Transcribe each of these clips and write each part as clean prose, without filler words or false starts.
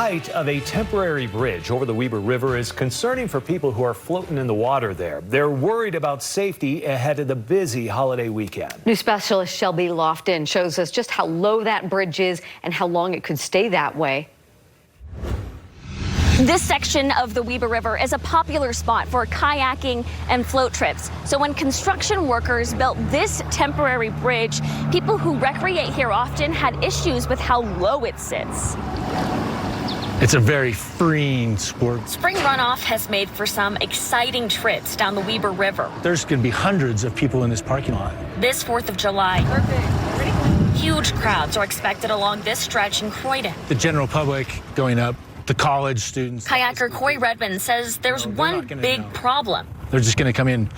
height of a temporary bridge over the Weber River is concerning for people who are floating in the water there. They're worried about safety ahead of the busy holiday weekend. News specialist Shelby Lofton shows us just how low that bridge is and how long it could stay that way. This section of the Weber River is a popular spot for kayaking and float trips. So when construction workers built this temporary bridge, people who recreate here often had issues with how low it sits. It's a very freeing sport. Spring runoff has made for some exciting trips down the Weber River. There's going to be hundreds of people in this parking lot. This 4th of July, huge crowds are expected along this stretch in Croydon. The general public going up, the college students. Kayaker Corey Redmond says there's one big problem. They're just going to come in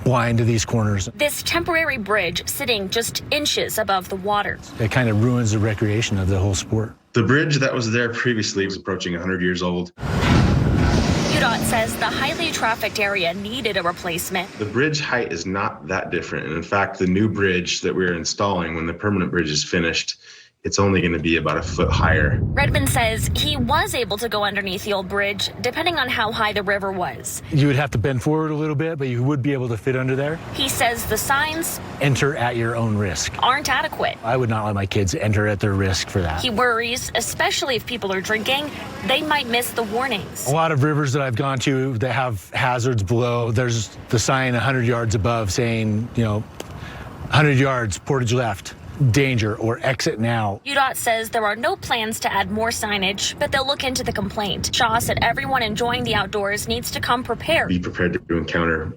blind to these corners. This temporary bridge sitting just inches above the water. It kind of ruins the recreation of the whole sport. The bridge that was there previously was approaching 100 years old. UDOT says the highly trafficked area needed a replacement. The bridge height is not that different. And in fact, the new bridge that we're installing, when the permanent bridge is finished, it's only going to be about a foot higher. Redmond says he was able to go underneath the old bridge, depending on how high the river was. You would have to bend forward a little bit, but you would be able to fit under there. He says the signs Enter at your own risk. aren't adequate. I would not let my kids enter at their risk for that. He worries, especially if people are drinking, they might miss the warnings. A lot of rivers that I've gone to that have hazards below, there's the sign 100 yards above saying, 100 yards, portage left. Danger or exit now. UDOT says there are no plans to add more signage, but they'll look into the complaint. Shaw said everyone enjoying the outdoors needs to come prepared. Be prepared to encounter,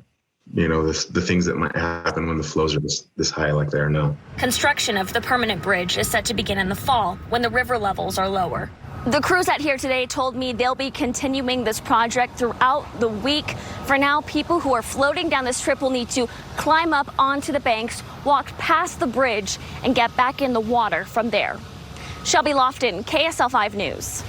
the things that might happen when the flows are this high like they are now. Construction of the permanent bridge is set to begin in the fall when the river levels are lower. The crews out here today told me they'll be continuing this project throughout the week. For now, people who are floating down this trip will need to climb up onto the banks, walk past the bridge, and get back in the water from there. Shelby Lofton, KSL 5 News.